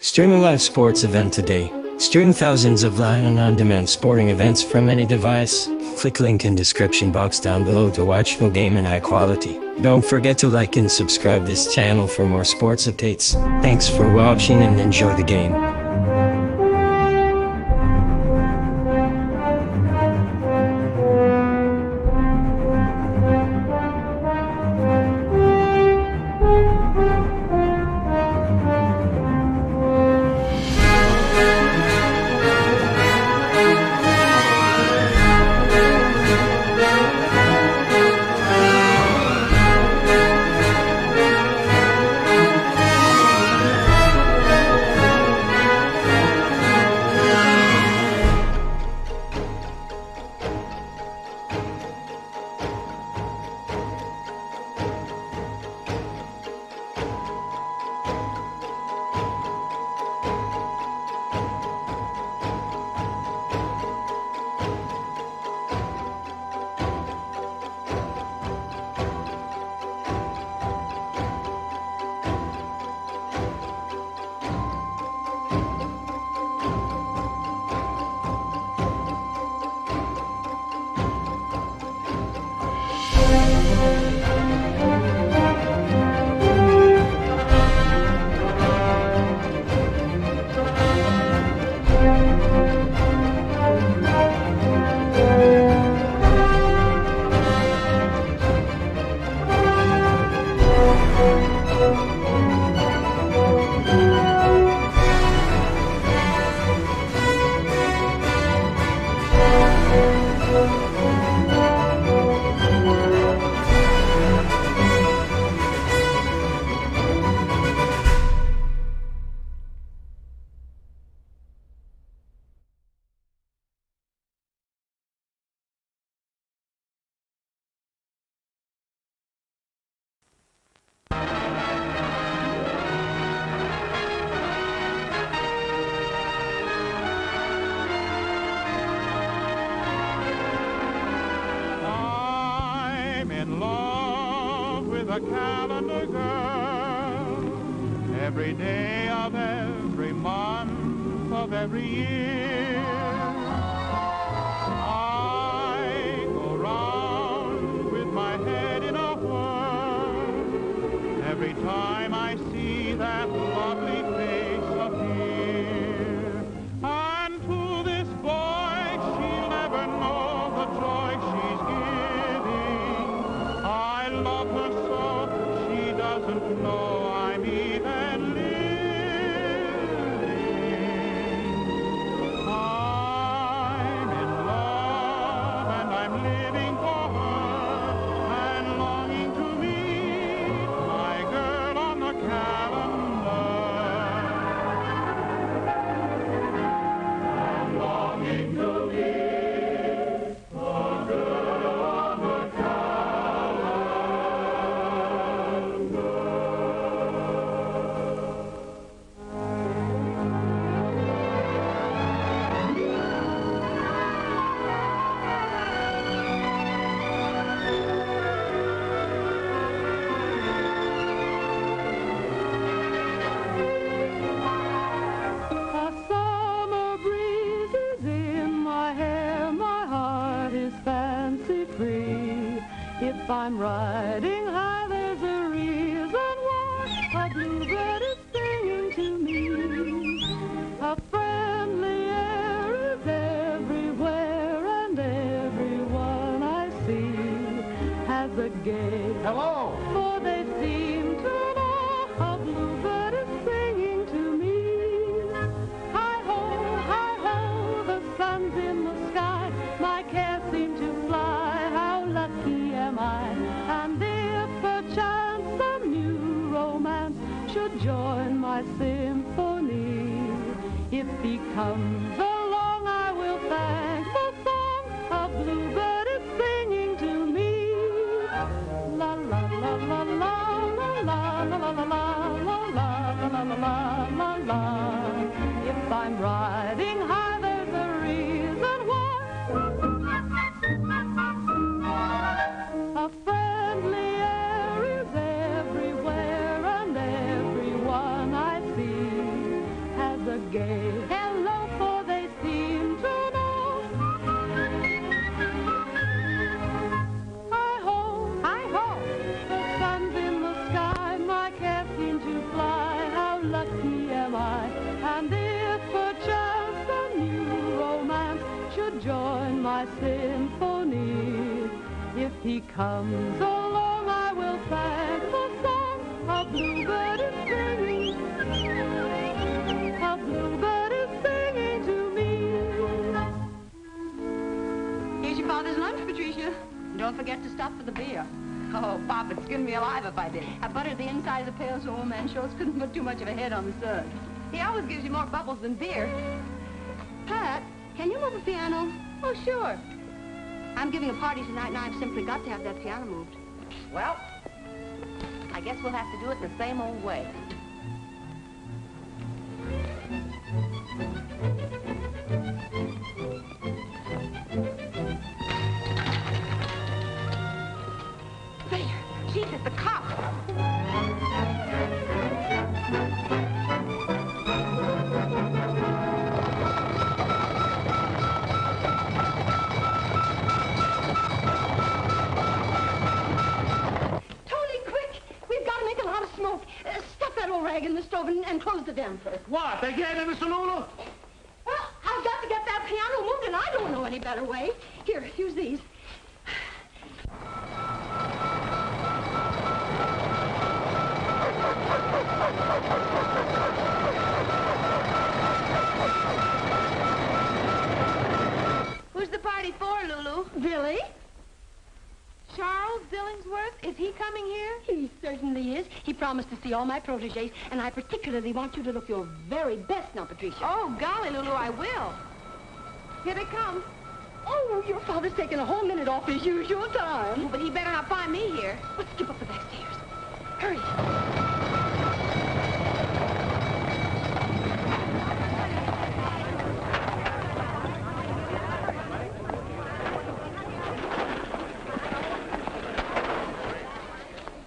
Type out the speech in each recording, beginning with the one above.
Stream a live sports event today. Stream thousands of live and on-demand sporting events from any device. Click link in description box down below to watch full game in high quality. Don't forget to like and subscribe this channel for more sports updates. Thanks for watching and enjoy the game. A calendar girl, every day of every month of every year. I go round with my head in a whirl every time I see that lovely face appear. And to this boy she'll never know the joy she's giving. I love her so she doesn't know I'm even living. I'm in love and I'm living for her and longing to meet my girl on the calendar. I'm longing to meet the girl on the if I'm riding high, there's a reason why a bluebird is singing to me. A friendly air is everywhere, and everyone I see has a gay hello, for they seem to know a bluebird is singing to me. Hi-ho, the sun's in the sky, my cares seem to fly, how lucky am I. And if perchance some new romance should join my symphony, if he comes along I will thank the song a bluebird is singing to me. La la la la la la la la la la la la la la la la. If I'm riding high, there's a reason why. A friendly air is everywhere, and everyone I see gay. Hello, for they seem to know. Hi-ho, the sun's in the sky, my cares seem to fly, how lucky am I. And if perchance a new romance should join my symphony, if he comes along, I will thank the song a bluebird is singing. A bluebird is singing to me. Here's your father's lunch, Patricia. Don't forget to stop for the beer. Oh, Pop, it'd skin me alive if I did. I buttered the inside of the pail so old man Schultz couldn't put too much of a head on the sud. He always gives you more bubbles than beer. Pat, can you move a piano? Oh, sure. I'm giving a party tonight, and I've simply got to have that piano moved. Well, I guess we'll have to do it the same old way. There, she's at the cop. Stuff that old rag in the stove and close the damper. What? They can't in Mr. Lulu? Well, I've got to get that piano moved, and I don't know any better way. Here, use these. Who's the party for, Lulu? Billy. Charles Dillingsworth, is he coming here? He certainly is. He promised to see all my protégés, and I particularly want you to look your very best now, Patricia. Oh, golly, Lulu, I will. Here they come. Oh, your father's taking a whole minute off his usual time. Oh, but he better not find me here. Let's skip up the back stairs. Hurry.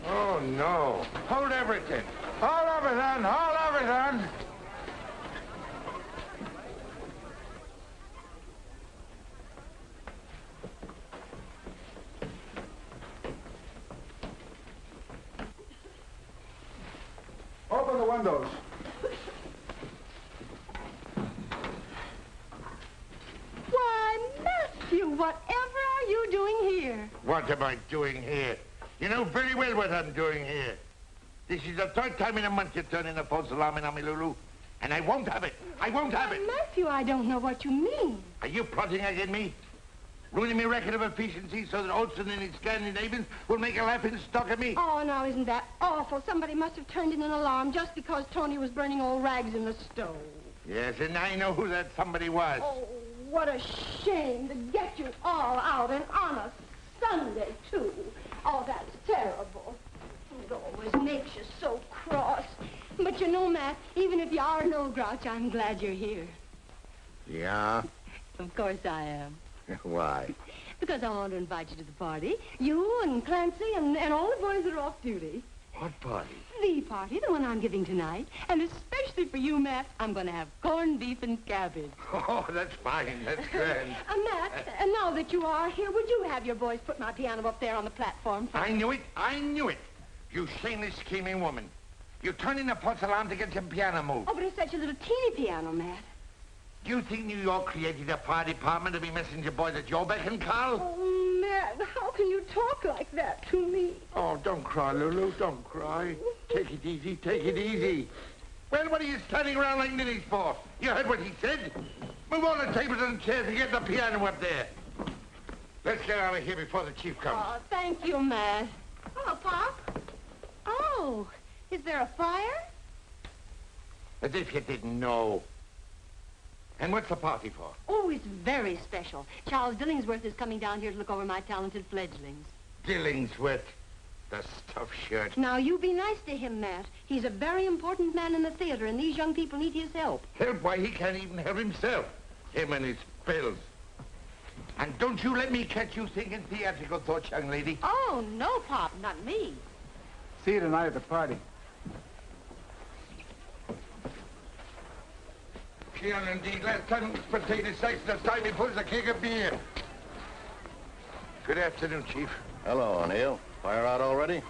Oh, no. Hold everything. Hold everything. Hold everything. Open the windows. Why, Matthew, whatever are you doing here? What am I doing here? You know very well what I'm doing here. This is the third time in a month you're turning the false alarm on me, Lulu. And I won't have it. I won't have it. Matthew, I don't know what you mean. Are you plotting against me? Ruining my record of efficiency so that Olson and his Scandinavians will make a laughing stock of me? Oh, now, isn't that awful? Somebody must have turned in an alarm just because Tony was burning old rags in the stove. Yes, and I know who that somebody was. Oh, what a shame to get you all out and on a Sunday, too. Oh, that's terrible. It always makes you so cross. But you know, Matt, even if you are no grouch, I'm glad you're here. Yeah? Of course I am. Why? Because I want to invite you to the party. You and Clancy and all the boys that are off duty. What party? The party, the one I'm giving tonight. And especially for you, Matt, I'm going to have corned beef and cabbage. Oh, that's fine. That's grand. Matt, now that you are here, would you have your boys put my piano up there on the platform? I knew it. I knew it. You shameless, scheming woman. You turned in the false alarm to get your piano moved. Oh, but it's such a little teeny piano, Matt. Do you think New York created a fire department to be messenger boys at your beck and call? Oh, Matt, how can you talk like that to me? Oh, don't cry, Lulu. Don't cry. Take it easy. Take it easy. Well, what are you standing around like ninnies for? You heard what he said. Move all the tables and chairs and get the piano up there. Let's get out of here before the chief comes. Oh, thank you, Matt. Oh, Pop. Oh, is there a fire? As if you didn't know. And what's the party for? Oh, it's very special. Charles Dillingsworth is coming down here to look over my talented fledglings. Dillingsworth. The stuffed shirt. Now, you be nice to him, Matt. He's a very important man in the theater, and these young people need his help. Help? Why, he can't even help himself. Him and his pills. And don't you let me catch you thinking theatrical thoughts, young lady. Oh, no, Pop, not me. See you tonight at the party. on indeed. Last time it was potato sacks, this time he pulls a keg of beer. Good afternoon, Chief. Hello, O'Neill. Fire out already?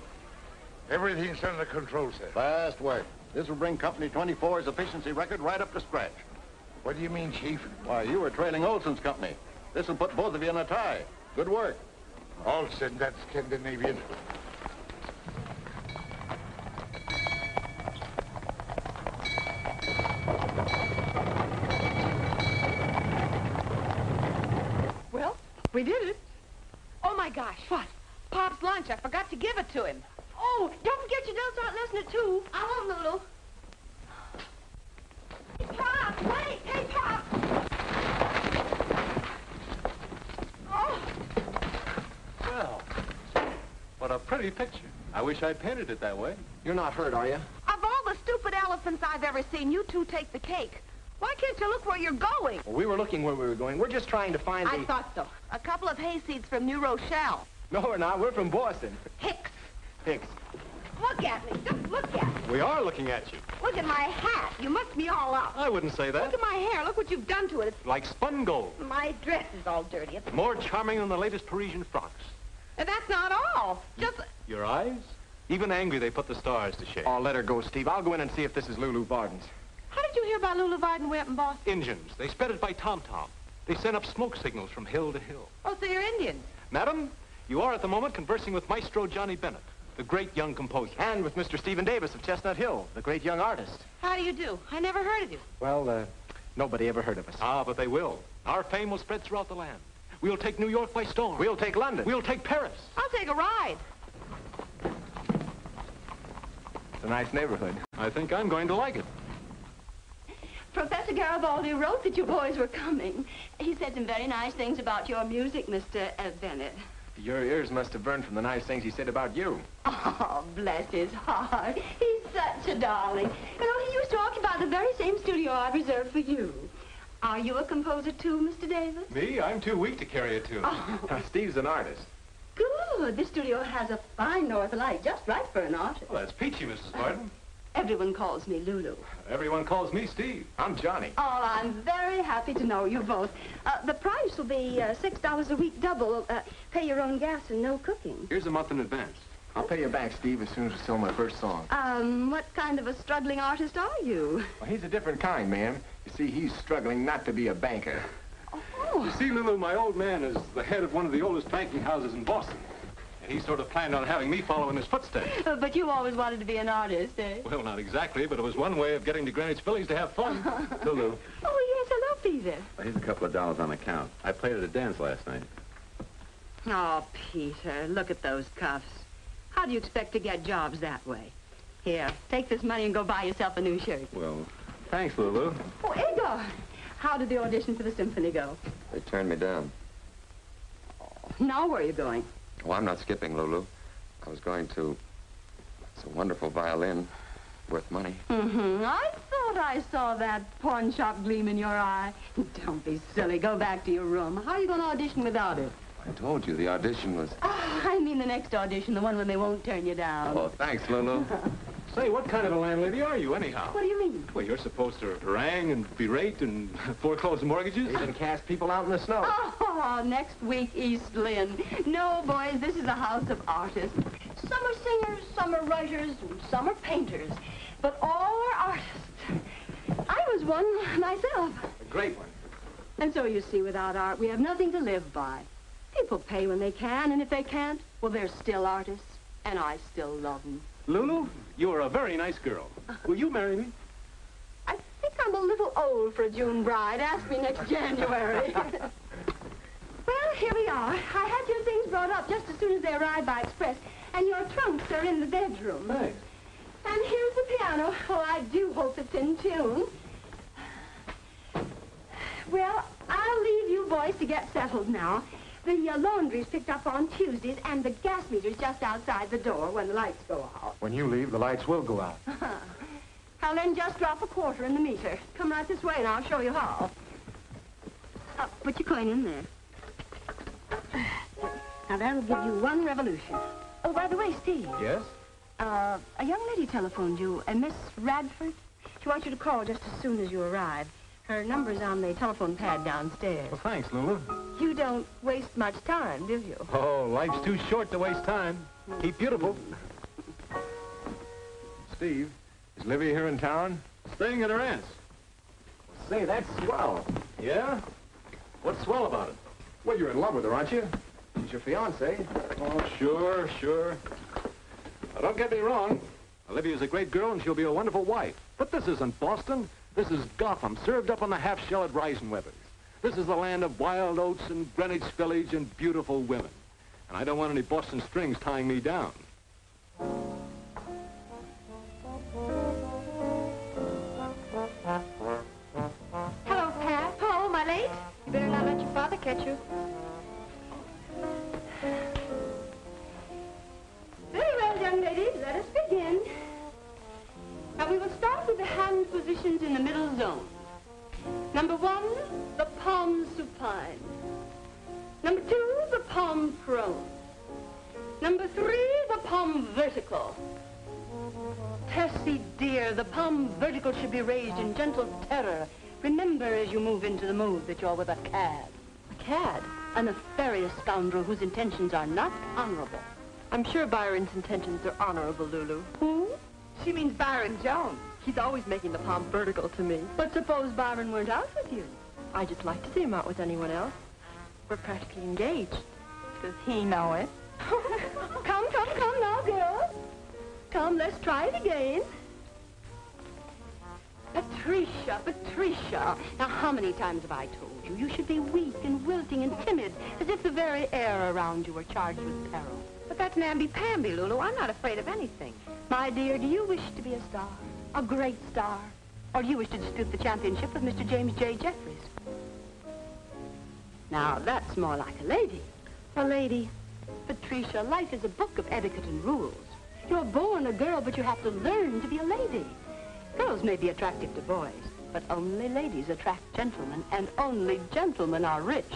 Everything's under control, sir. Fast work. This will bring Company 24's efficiency record right up to scratch. What do you mean, Chief? Why, you were trailing Olson's company. This will put both of you in a tie. Good work. Olson, that's Scandinavian. Well, we did it. Oh, my gosh. What? Pop's lunch. I forgot to give it to him. Oh, don't forget you don't start listening at 2. I won't, Lulu. Hey, Pop! Wait! Hey, Pop! Oh! Well, what a pretty picture. I wish I painted it that way. You're not hurt, are you? Of all the stupid elephants I've ever seen, you two take the cake. Why can't you look where you're going? Well, we were looking where we were going. We're just trying to find I thought so. A couple of hayseeds from New Rochelle. No, we're not. We're from Boston. Hicks. Hicks. Look at me. Just look at me. We are looking at you. Look at my hat. You must be all up. I wouldn't say Look that. at my hair. Look what you've done to it. It's Like spun gold. my dress is all dirty. More charming than the latest Parisian frocks. And that's not all. Just... Your eyes? Even angry, they put the stars to shame. Oh, let her go, Steve. I'll go in and see if this is Lulu Varden's. How did you hear about Lulu Varden way up in Boston? Engines. They sped it by tom-tom. They sent up smoke signals from hill to hill. Oh, so you're Indian. Madam, you are at the moment conversing with Maestro Johnny Bennett, the great young composer. And with Mr. Stephen Davis of Chestnut Hill, the great young artist. How do you do? I never heard of you. Well, nobody ever heard of us. Ah, but they will. Our fame will spread throughout the land. We'll take New York by storm. We'll take London. We'll take Paris. I'll take a ride. It's a nice neighborhood. I think I'm going to like it. Professor Garibaldi wrote that you boys were coming. He said some very nice things about your music, Mr. Bennett. Your ears must have burned from the nice things he said about you. Oh, bless his heart. He's such a darling. You know, he used to occupy the very same studio I reserved for you. Are you a composer too, Mr. Davis? Me? I'm too weak to carry a tune. Oh, Steve's an artist. good. This studio has a fine north light, just right for an artist. Well, that's peachy, Mrs. Varden. Everyone calls me Lulu. Everyone calls me Steve. I'm Johnny. Oh, I'm very happy to know you both. The price will be $6 a week double. Pay your own gas and no cooking. Here's a month in advance. I'll pay you back, Steve, as soon as we sell my first song. What kind of a struggling artist are you? Well, he's a different kind, ma'am. You see, he's struggling not to be a banker. You see, Lulu, my old man is the head of one of the oldest banking houses in Boston. And he sort of planned on having me follow in his footsteps. But you always wanted to be an artist, eh? Well, not exactly, but it was one way of getting to Greenwich Village to have fun. Lulu. Oh, yes, hello, Peter. Here's a couple of dollars on account. I played at a dance last night. Oh, Peter, look at those cuffs. How do you expect to get jobs that way? Here, take this money and go buy yourself a new shirt. Well, thanks, Lulu. Oh, Igor, how did the audition for the symphony go? They turned me down. Now where are you going? Well, I'm not skipping, Lulu. I was going to... It's a wonderful violin. Worth money. I thought I saw that pawn shop gleam in your eye. Don't be silly. Go back to your room. How are you going to audition without it? I told you the audition was... I mean the next audition, the one when they won't turn you down. Oh, thanks, Lulu. Say, what kind of a landlady are you, anyhow? What do you mean? Well, you're supposed to harangue and berate and foreclose mortgages. Even cast people out in the snow. Oh, next week, East Lynn. No, boys, this is a house of artists. Some are singers, some are writers, and some are painters. But all are artists. I was one myself. A great one. And so, you see, without art, we have nothing to live by. People pay when they can, and if they can't, well, they're still artists, and I still love them. Lulu, you are a very nice girl. Will you marry me? I think I'm a little old for a June bride. Ask me next January. Well, here we are. I had your things brought up just as soon as they arrived by express, and your trunks are in the bedroom. Thanks. And here's the piano. Oh, I do hope it's in tune. Well, I'll leave you boys to get settled now. The laundry's picked up on Tuesdays, and the gas meter's just outside the door when the lights go out. When you leave, the lights will go out. I'll then just drop a quarter in the meter. Come right this way, and I'll show you how. Put your coin in there. Now, that'll give you one revolution. Oh, by the way, Steve. Yes? A young lady telephoned you, Miss Radford. She wants you to call just as soon as you arrive. Her number's on the telephone pad downstairs. Well, thanks, Lulu. You don't waste much time, do you? Oh, life's too short to waste time. Keep beautiful. Steve, is Livy here in town? Staying at her aunt's. Say, that's swell. Yeah? What's swell about it? Well, you're in love with her, aren't you? She's your fiancée. Oh, sure, sure. Now, don't get me wrong. Olivia's a great girl and she'll be a wonderful wife. But this isn't Boston. This is Gotham, served up on the half shell at Reisenweber's. This is the land of wild oats and Greenwich Village and beautiful women. And I don't want any Boston strings tying me down. Hello, Pat. Oh, am I late? You better not let your father catch you. Very well, young ladies, let us begin. Now, we will start with the hand positions in the middle zone. Number 1, the palm supine. Number 2, the palm prone. Number 3, the palm vertical. Tessie, dear, the palm vertical should be raised in gentle terror. Remember as you move into the move that you're with a cad. A cad? A nefarious scoundrel whose intentions are not honorable. I'm sure Byron's intentions are honorable, Lulu. Who? She means Byron Jones. He's always making the palm vertical to me. But suppose Byron weren't out with you? I just like to see him out with anyone else. We're practically engaged. Does he know it? Come now, girls. Come, let's try it again. Patricia. Now, how many times have I told you? You should be weak and wilting and timid, as if the very air around you were charged with peril. But that's namby-pamby, Lulu. I'm not afraid of anything. My dear, do you wish to be a star? A great star? Or do you wish to dispute the championship with Mr. James J. Jeffries? Now, that's more like a lady. A lady. Patricia, life is a book of etiquette and rules. You're born a girl, but you have to learn to be a lady. Girls may be attractive to boys, but only ladies attract gentlemen, and only gentlemen are rich.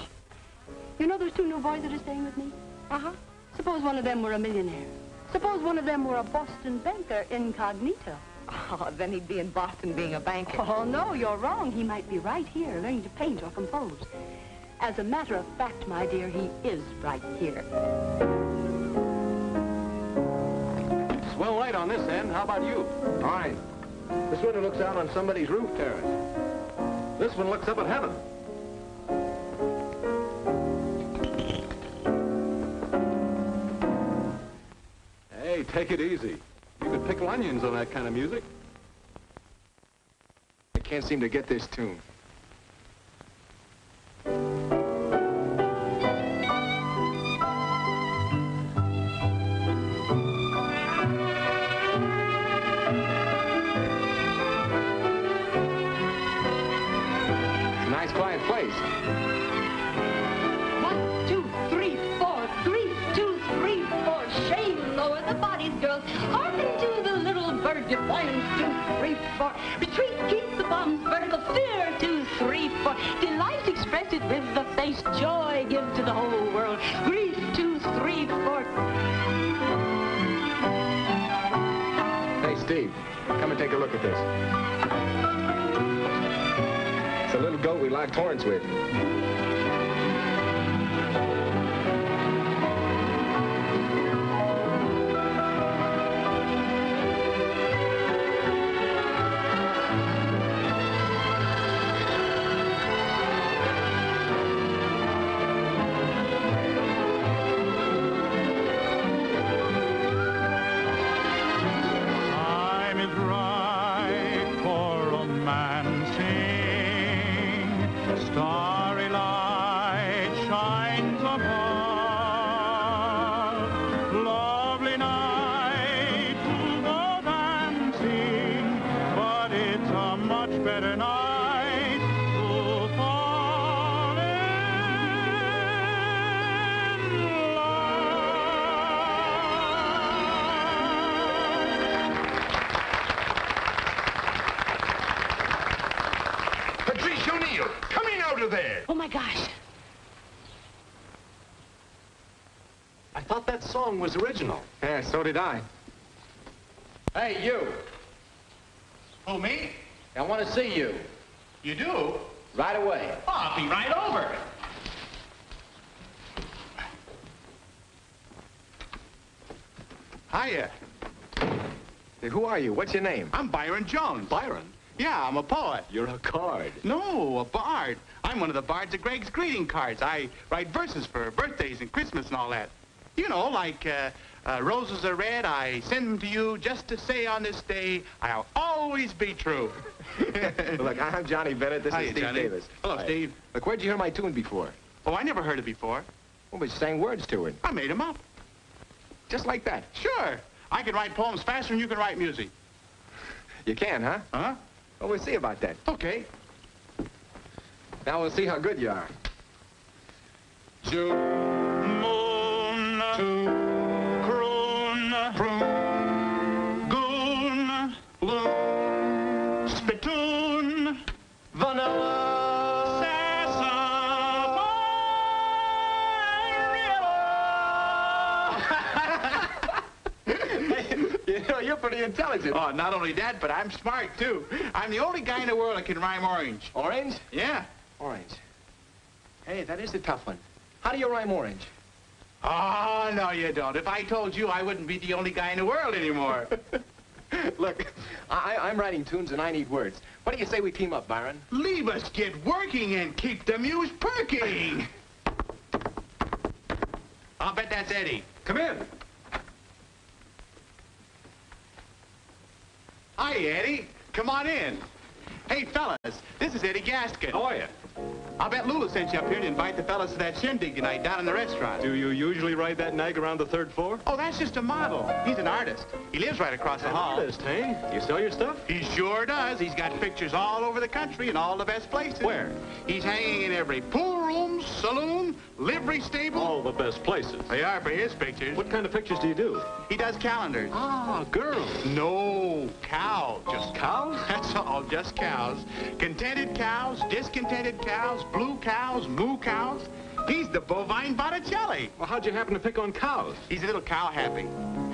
You know those 2 new boys that are staying with me? Uh-huh. Suppose one of them were a millionaire. Suppose one of them were a Boston banker incognito. Oh, then he'd be in Boston being a banker. Oh, no, you're wrong. He might be right here, learning to paint or compose. As a matter of fact, my dear, he is right here. Swell light on this end. How about you? Fine. This window looks out on somebody's roof terrace. This one looks up at heaven. Hey, take it easy. You could pickle onions on that kind of music. I can't seem to get this tune. Nice quiet place. 1, 2, 3, 4. 3, 2, 3, 4. Shame, lower the bodies, girls. Hearken to the little bird defiance. 2, 3, 4. Retreat, keep the palms vertical. Fear, 2, 3, 4. Delight, express it with the face. Joy, give to the whole world. Grief, 2, 3, 4. Hey, Steve, come and take a look at this. It's a little goat we locked horns with. Oh, my gosh. I thought that song was original. Yeah, so did I. Hey, you. Who, me? I want to see you. You do? Right away. Oh, I'll be right over. Hiya. Hey, who are you? What's your name? I'm Byron Jones. Byron? Yeah, I'm a poet. You're a card. No, a bard. I'm one of the bards of Greg's greeting cards. I write verses for birthdays and Christmas and all that. You know, like, roses are red, I send them to you just to say on this day, I'll always be true. Look, I'm Johnny Bennett. This Hiya, is Steve Johnny. Davis. Hello, Hi. Steve. Look, where'd you hear my tune before? Oh, I never heard it before. Well, but you sang words to it. I made them up. Just like that. Sure. I can write poems faster than you can write music. You can, huh? Huh? Well, we'll see about that. Okay. Now we'll see how good you are. Moon, croon, goon, loon, spittoon, vanilla, You know, you're pretty intelligent. Oh, not only that, but I'm smart, too. I'm the only guy in the world that can rhyme orange. Orange? Yeah. Orange. Hey, that is a tough one. How do you rhyme orange? Oh, no, you don't. If I told you, I wouldn't be the only guy in the world anymore. Look, I'm writing tunes and I need words. What do you say we team up, Byron? Leave us get working and keep the muse perking. I'll bet that's Eddie. Come in. Hi, Eddie. Come on in. Hey, fellas, this is Eddie Gaskin. How are you? I'll bet Lula sent you up here to invite the fellas to that shindig tonight down in the restaurant. Do you usually ride that nag around the third floor? Oh, that's just a model. He's an artist. He lives right across the hall. Artist, hey? You sell your stuff? He sure does. He's got pictures all over the country in all the best places. Where? He's hanging in every pool room, saloon, livery stable. All the best places. They are for his pictures. What kind of pictures do you do? He does calendars. Ah, girls. No, cows. Just cows? That's all, just cows. Contented cows, discontented cows, blue cows, moo cows. He's the bovine Botticelli. Well, how'd you happen to pick on cows? He's a little cow happy.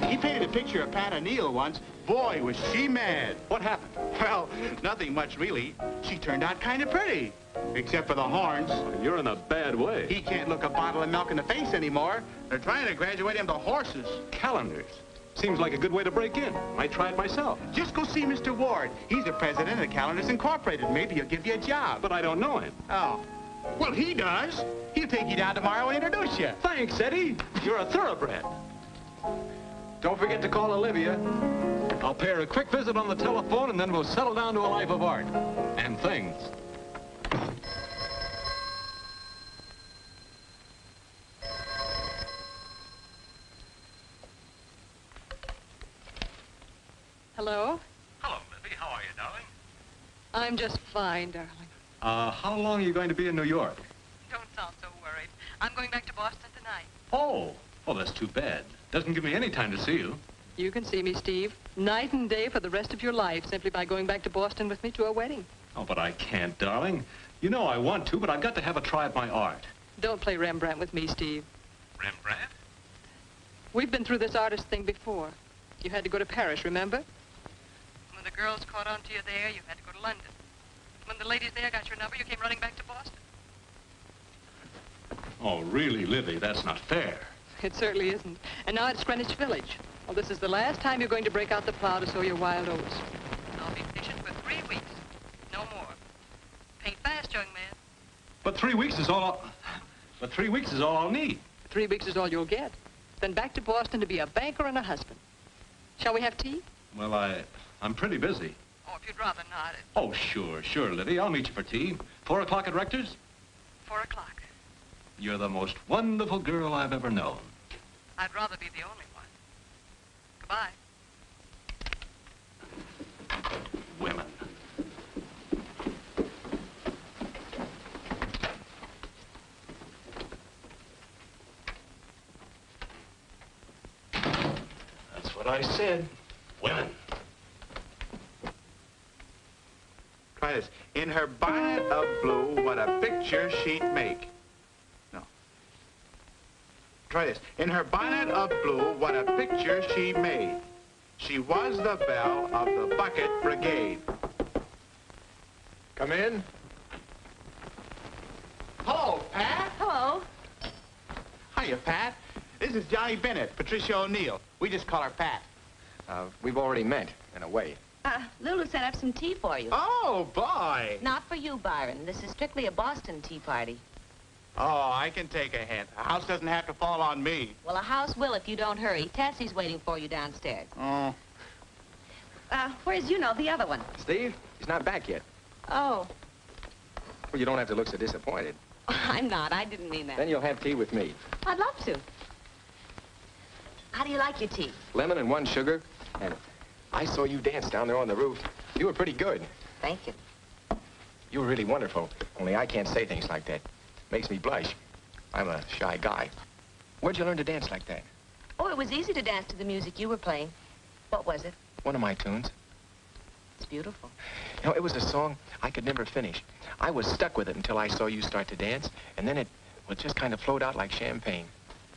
He painted a picture of Pat O'Neill once. Boy, was she mad. What happened? Well, nothing much really. She turned out kind of pretty. Except for the horns. You're in a bad way. He can't look a bottle of milk in the face anymore. They're trying to graduate him to horses. Calendars. Seems like a good way to break in. Might try it myself. Just go see Mr. Ward. He's the president of Calendars Incorporated. Maybe he'll give you a job. But I don't know him. Oh. Well, he does. He'll take you down tomorrow and introduce you. Thanks, Eddie. You're a thoroughbred. Don't forget to call Olivia. I'll pay her a quick visit on the telephone, and then we'll settle down to a life of art. And things. Hello? Hello, Libby. How are you, darling? I'm just fine, darling. How long are you going to be in New York? Don't sound so worried. I'm going back to Boston tonight. Oh. Well, that's too bad. Doesn't give me any time to see you. You can see me, Steve, night and day for the rest of your life, simply by going back to Boston with me to a wedding. Oh, but I can't, darling. You know I want to, but I've got to have a try at my art. Don't play Rembrandt with me, Steve. Rembrandt? We've been through this artist thing before. You had to go to Paris, remember? When the girls caught on to you there, you had to go to London. When the ladies there got your number, you came running back to Boston. Oh, really, Libby, that's not fair. It certainly isn't. And now it's Greenwich Village. Well, this is the last time you're going to break out the plow to sow your wild oats. I'll be patient for 3 weeks. No more. Paint fast, young man. But 3 weeks is all I'll need. 3 weeks is all you'll get. Then back to Boston to be a banker and a husband. Shall we have tea? Well, I'm pretty busy. Oh, if you'd rather not. Oh, sure, Libby. I'll meet you for tea. 4 o'clock at Rector's? 4 o'clock. You're the most wonderful girl I've ever known. I'd rather be the only one. Goodbye. Women. That's what I said. Women. Try this. In her bonnet of blue, what a picture she'd make. No. Try this. In her bonnet of blue, what a picture she made. She was the belle of the bucket brigade. Come in. Hiya, Pat. This is Johnny Bennett, Patricia O'Neill. We just call her Pat. We've already met, in a way. Lulu sent up some tea for you. Oh, boy. Not for you, Byron. This is strictly a Boston tea party. Oh, I can take a hint. A house doesn't have to fall on me. Well, a house will if you don't hurry. Tessie's waiting for you downstairs. Oh. Where's the other one? Steve, he's not back yet. Oh. Well, you don't have to look so disappointed. I'm not. I didn't mean that. Then you'll have tea with me. I'd love to. How do you like your tea? Lemon and 1 sugar. And I saw you dance down there on the roof. You were pretty good. Thank you. You were really wonderful. Only I can't say things like that. Makes me blush. I'm a shy guy. Where'd you learn to dance like that? Oh, it was easy to dance to the music you were playing. What was it? One of my tunes. It's beautiful. You know, it was a song I could never finish. I was stuck with it until I saw you start to dance, and then it just kind of flowed out like champagne.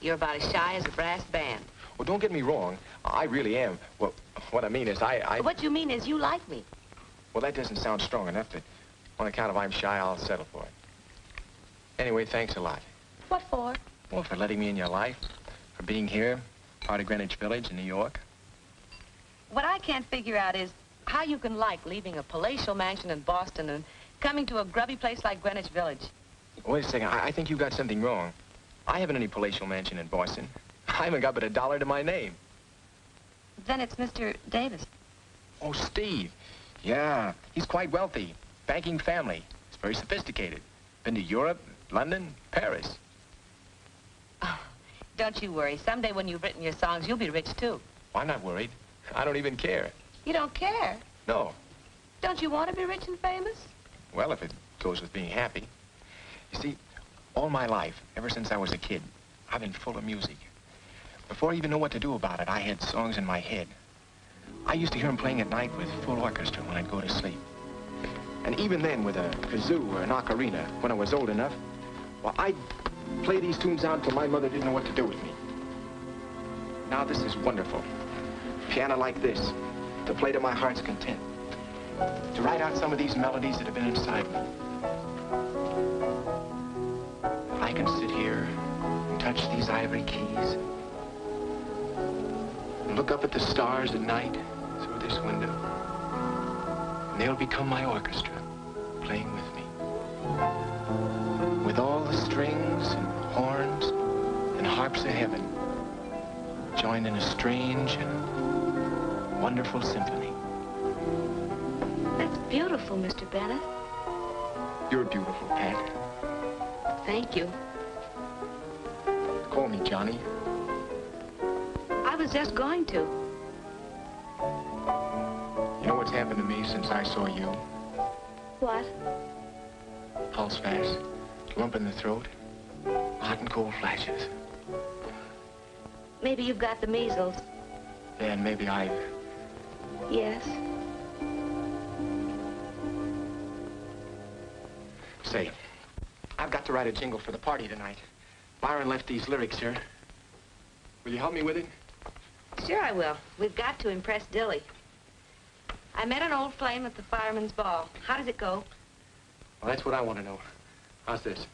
You're about as shy as a brass band. Well, don't get me wrong. I really am. Well, what I mean is What you mean is you like me. Well, that doesn't sound strong enough, but on account of I'm shy, I'll settle for it. Anyway, thanks a lot. What for? Well, for letting me in your life, for being here, part of Greenwich Village in New York. What I can't figure out is how you can like leaving a palatial mansion in Boston and coming to a grubby place like Greenwich Village. Wait a second. I think you got something wrong. I haven't any palatial mansion in Boston. I haven't got but $1 to my name. Then it's Mr. Davis. Oh, Steve. Yeah, he's quite wealthy. Banking family. He's very sophisticated. Been to Europe, London, Paris. Oh, don't you worry. Someday when you've written your songs, you'll be rich, too. Well, I'm not worried. I don't even care. You don't care? No. Don't you want to be rich and famous? Well, if it goes with being happy. You see, all my life, ever since I was a kid, I've been full of music. Before I even knew what to do about it, I had songs in my head. I used to hear them playing at night with full orchestra when I'd go to sleep. And even then, with a kazoo or an ocarina, when I was old enough, well, I'd play these tunes out until my mother didn't know what to do with me. Now this is wonderful. Piano like this, to play to my heart's content. To write out some of these melodies that have been inside me. I can sit here and touch these ivory keys and look up at the stars at night through this window. And they'll become my orchestra, playing with me. With all the strings and horns and harps of heaven, joined in a strange and wonderful symphony. That's beautiful, Mr. Bennett. You're beautiful, Pat. Thank you. Call me Johnny. I was just going to. You know what's happened to me since I saw you? What? Pulse fast, lump in the throat, hot and cold flashes. Maybe you've got the measles. Yeah, and maybe I've... Yes. Say, I've got to write a jingle for the party tonight. Byron left these lyrics here. Will you help me with it? Sure I will. We've got to impress Dilly. I met an old flame at the fireman's ball. How does it go? Well, that's what I want to know. How's this?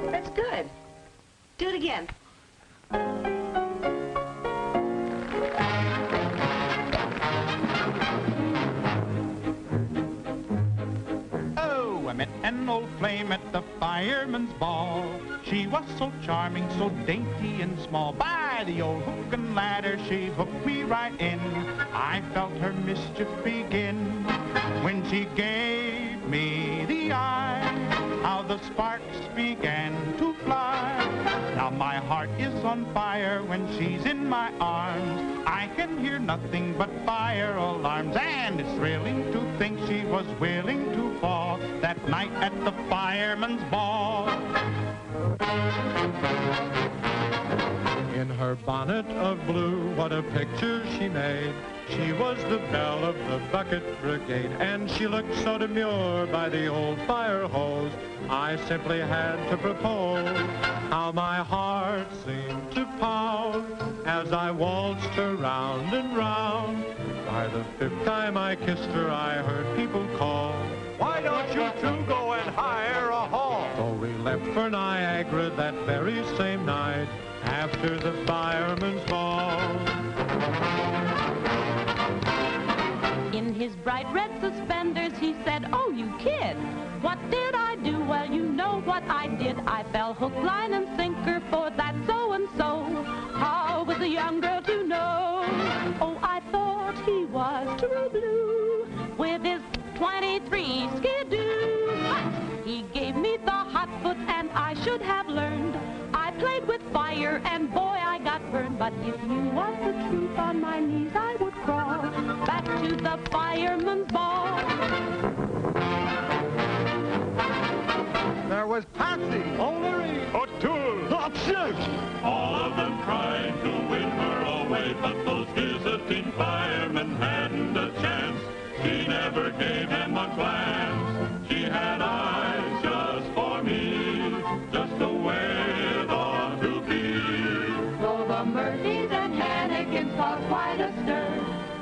That's good. Do it again. Oh, I met an old flame at the fireman's ball. She was so charming, so dainty and small. By the old hook and ladder, she hooked me right in. I felt her mischief begin when she gave me the eye. How the sparks began to fly. Now my heart is on fire when she's in my arms. I can hear nothing but fire alarms. And it's thrilling to think she was willing to fall that night at the fireman's ball. In her bonnet of blue, what a picture she made. She was the belle of the bucket brigade, and she looked so demure by the old fire hose. I simply had to propose. How my heart seemed to pound as I waltzed her round and round. By the 5th time I kissed her, I heard people call, "Why don't you two go and hire a and left for Niagara that very same night after the fireman's ball. In his bright red suspenders, he said, "Oh, you kid, what did I do?" "Well, you know what I did. I fell hook, line, and sinker for that so-and-so. How was a young girl to know? Oh, I thought he was true blue with his 23 skidoo. But he gave me the hot foot, and I should have learned. I played with fire, and boy, I got burned. But if you want the truth, on my knees I would crawl back to the fireman's ball." There was Patsy, O'Leary, O'Toole, Hopship. All of them tried to win her away, but those visiting firemen hadn't a chance. She never gave him a glance. She had eyes just for me, just the way it ought to be. So the Murphys and Hannigans caused quite a stir.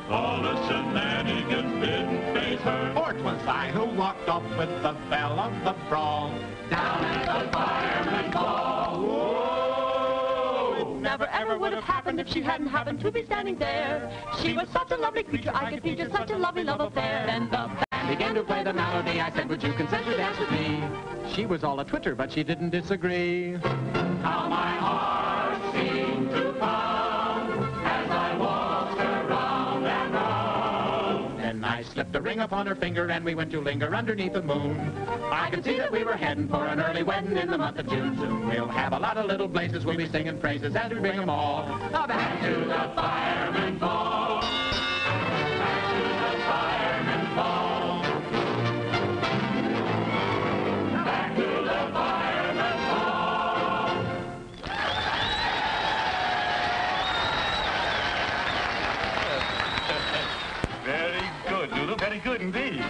All the shenanigans didn't faze her. For 'twas I who walked off with the belle of the brawl, down at the fireman's ball. Whoa! Never ever would have happened if she hadn't happened to be standing there. She was such a lovely creature, I could feature such a lovely love affair. And the band Began to play the melody. I said, "Would you consent to dance with me?" She was all a twitter, but she didn't disagree. How my heart seemed to pound as I waltzed her round and round. Then I slipped a ring upon her finger, and we went to linger underneath the moon. I could see that we were heading for an early wedding in the month of June. Soon we'll have a lot of little blazes. We'll be singing praises as we bring them all back to the fireman's ball. Back to the fireman's ball. Back to the fireman's ball. Very good, Lulu. Very good indeed.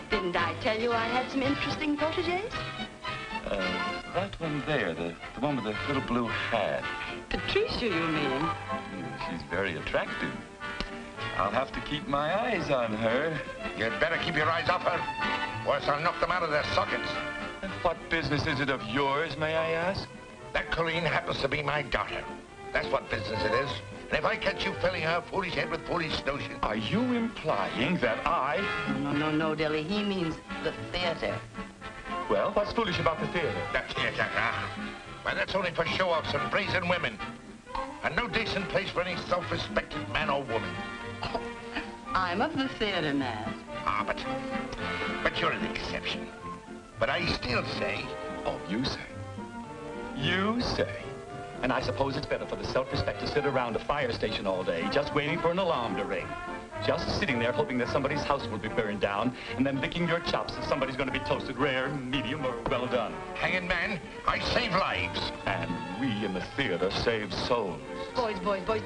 Didn't I tell you I had some interesting protégés? That one there, the one with the little blue hat. Patricia, you mean? She's very attractive. I'll have to keep my eyes on her. You'd better keep your eyes off her, or else I'll knock them out of their sockets. And what business is it of yours, may I ask? That Colleen happens to be my daughter. That's what business it is. And if I catch you filling her foolish head with foolish notions... Are you implying that I... No, Dilly. He means the theater. Well, what's foolish about the theater? The theater, Why, that's only for show-offs and brazen women. And no decent place for any self-respecting man or woman. Oh, I'm of the theater, Naz. But you're an exception. But I still say... Oh, you say? You say? And I suppose it's better for the self-respect to sit around a fire station all day, just waiting for an alarm to ring. Just sitting there hoping that somebody's house will be burned down, and then licking your chops if somebody's going to be toasted rare, medium, or well done. Hanging man, I save lives. And we in the theater save souls. Boys,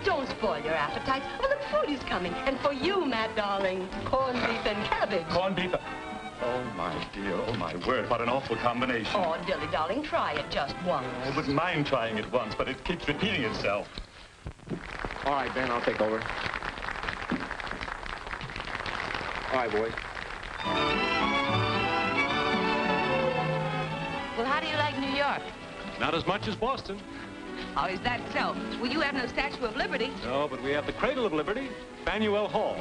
don't spoil your appetites. Oh, the food is coming. And for you, Matt, darling, corned beef and cabbage. Corned beef? Oh, my dear, oh, my word, what an awful combination. Oh, Dilly, darling, try it just once. I wouldn't mind trying it once, but it keeps repeating itself. All right, Ben, I'll take over. All right, boys. Well, how do you like New York? Not as much as Boston. Oh, is that so? Well, you have no Statue of Liberty. No, but we have the Cradle of Liberty, Faneuil Hall.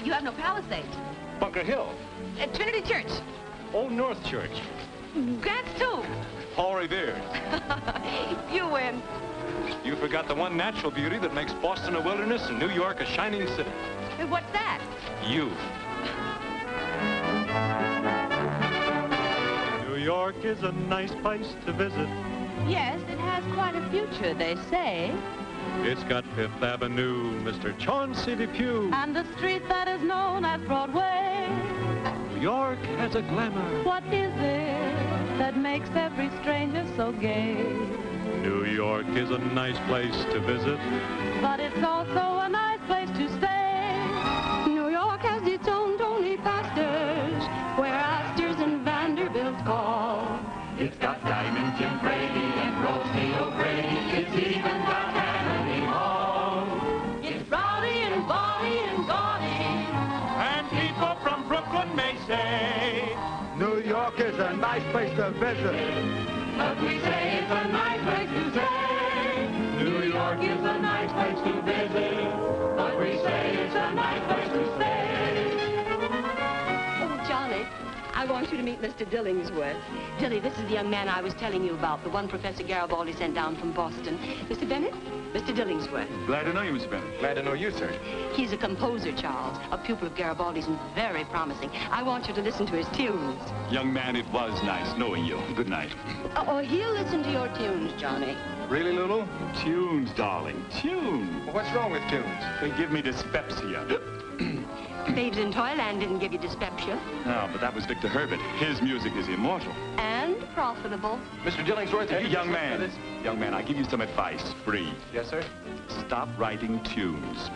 You have no Palisades. Bunker Hill. Trinity Church. Old North Church. Grant's Tomb. Paul Revere. You win. You forgot the one natural beauty that makes Boston a wilderness and New York a shining city. What's that? You. New York is a nice place to visit. Yes, it has quite a future, they say. It's got Fifth Avenue, Mr. Chauncey Depew. And the street that is known as Broadway. New York has a glamour. What is it that makes every stranger so gay? New York is a nice place to visit. But it's also a nice place to stay. New York has its own Tony pastors, where Astors and Vanderbilts call. It's got Diamond Jim Brady and Rosie O'Grady. It's even got Tammany Hall. It's rowdy and bawdy and gaudy. And people from Brooklyn may say, New York is a nice place to visit. but we say it's a nice place to stay. New York is a nice place to visit, but we say it's a nice place to stay. Oh, Johnny, I want you to meet Mr. Dillingsworth. Dilly, this is the young man I was telling you about, the one Professor Garibaldi sent down from Boston. Mr. Bennett, Mr. Dillingsworth. Glad to know you, Mr. Bennett. Glad to know you, sir. He's a composer, Charles, a pupil of Garibaldi's and very promising. I want you to listen to his tunes. Young man, it was nice knowing you. Good night. Oh, he'll listen to your tunes, Johnny. Really, Lulu? Tunes, darling. Tunes. Well, what's wrong with tunes? They give me dyspepsia. Babes in Toyland didn't give you dyspepsia. No, but that was Victor Herbert. His music is immortal. And profitable. Mr. Dillingsworth, Hey, young man, I give you some advice, free. Yes, sir? Stop writing tunes.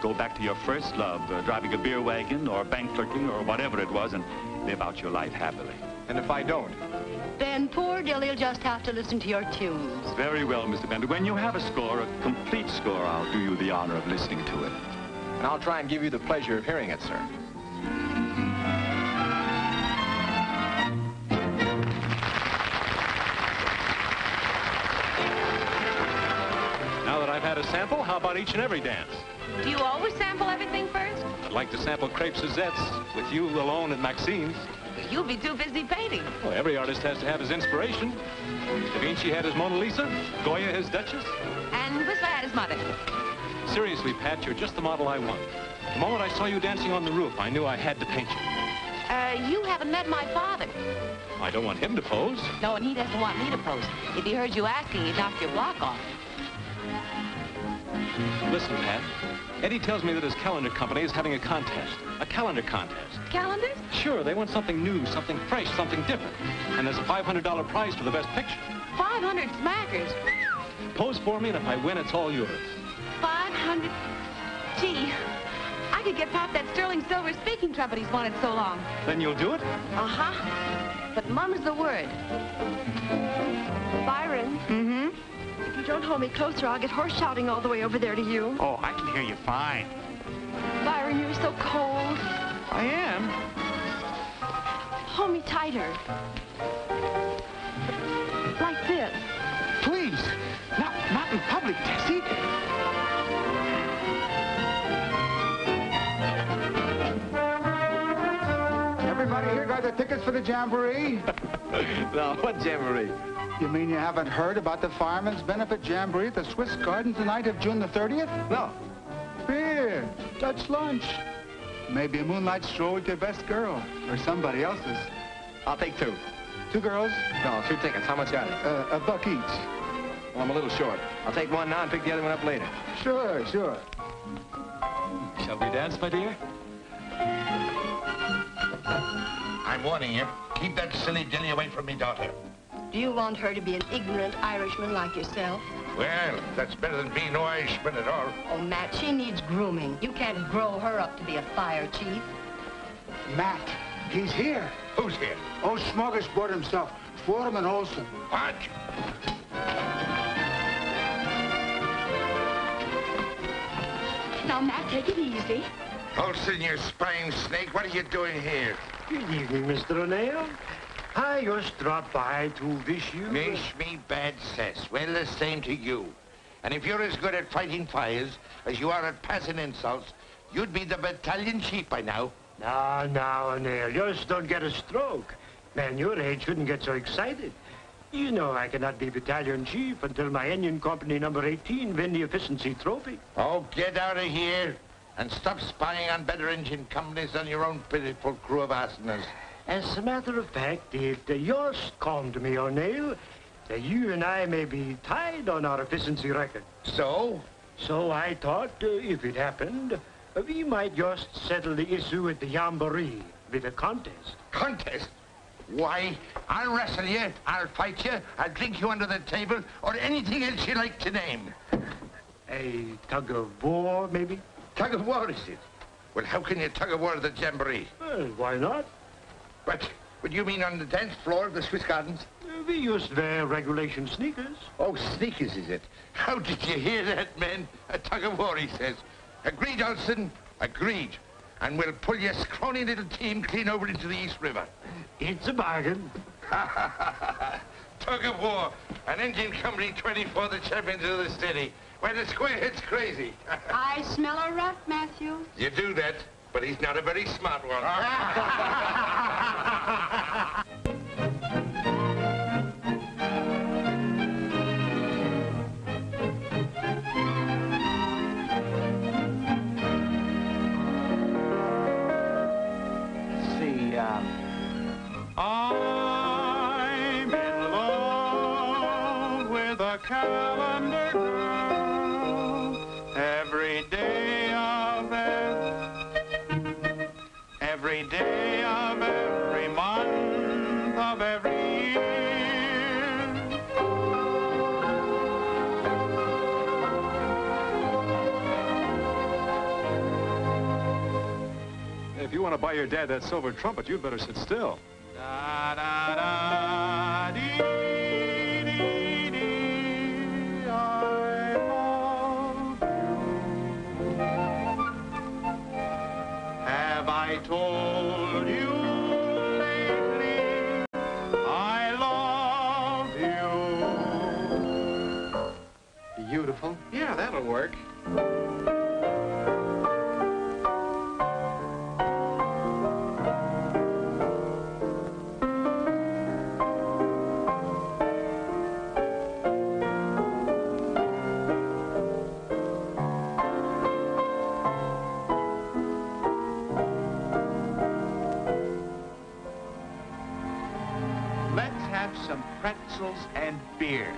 Go back to your first love, driving a beer wagon or bank clerking or whatever it was, and live out your life happily. And if I don't? Then poor Dilly'll just have to listen to your tunes. Very well, Mr. Bender. When you have a score, a complete score, I'll do you the honor of listening to it. And I'll try and give you the pleasure of hearing it, sir. Now that I've had a sample, how about each and every dance? Do you always sample everything first? I'd like to sample Crêpes Suzette's with you alone at Maxine's. You'll be too busy painting. Well, every artist has to have his inspiration. Da Vinci had his Mona Lisa, Goya his Duchess. And Whistler had his mother. Seriously, Pat, you're just the model I want. The moment I saw you dancing on the roof, I knew I had to paint you. You haven't met my father. I don't want him to pose. No, and he doesn't want me to pose. If he heard you asking, he'd knock your block off. Listen, Pat. Eddie tells me that his calendar company is having a contest. A calendar contest. Calendars? Sure, they want something new, something fresh, something different. And there's a $500 prize for the best picture. 500 smackers. Pose for me, and if I win, it's all yours. 500. Gee, I could get Pop that sterling silver speaking trumpet he's wanted so long. Then you'll do it? Uh-huh. But mum's the word. Byron. Mm-hmm. If you don't hold me closer, I'll get horse shouting all the way over there to you. Oh, I can hear you fine. Byron, you're so cold. I am. Hold me tighter. Like this. Please. Not in public, Tessie. Everybody here got the tickets for the Jamboree? No, what jamboree? You mean you haven't heard about the Fireman's Benefit Jamboree at the Swiss Gardens the night of June the 30th? No. Beer, Dutch lunch. Maybe a moonlight stroll with your best girl, or somebody else's. I'll take two. 2 girls? No, 2 tickets. How much are they? $1 each. Well, I'm a little short. I'll take one now and pick the other one up later. Sure. Shall we dance, my dear? I'm warning you. Keep that silly dilly away from me daughter. Do you want her to be an ignorant Irishman like yourself? Well, that's better than being no Irishman at all. Oh, Matt, she needs grooming. You can't grow her up to be a fire chief. Matt, he's here. Who's here? Old Smorgasbord himself, Foreman Olson. What? Now, Matt, take it easy. Olson, you spying snake, what are you doing here? Good evening, Mr. O'Neill. I just dropped by to wish you... Wish me bad cess. Well, the same to you. And if you're as good at fighting fires as you are at passing insults, you'd be the battalion chief by now. Now, O'Neill, just don't get a stroke. Man your age shouldn't get so excited. You know I cannot be battalion chief until my engine company number 18 win the efficiency trophy. Oh, get out of here and stop spying on better engine companies than your own pitiful crew of arsenals. As a matter of fact, it just came to me, O'Neill, that you and I may be tied on our efficiency record. So? So I thought, if it happened, we might just settle the issue at the Jamboree with a contest. Contest? Why, I'll wrestle you, I'll fight you, I'll drink you under the table, or anything else you like to name. A tug of war, maybe? Tug of war, is it? Well, how can you tug of war at the Jamboree? Well, why not? But you mean on the dance floor of the Swiss Gardens? We used wear regulation sneakers. Oh, sneakers, is it? How did you hear that, men? A tug of war, he says. Agreed, Olson, agreed. And we'll pull your scrawny little team clean over into the East River. It's a bargain. Tug of war. An engine company 24, the champions of the city. When the square hits crazy. I smell a rat, Matthew. You do that, but he's not a very smart one. I'm in love with a calendar girl. Every day of every month of every year. If you want to buy your dad that silver trumpet, you'd better sit still. Da da da dee dee dee. I love you. Have I told you lately? I love you. Beautiful. Yeah, that'll work. Let's have some pretzels and beer.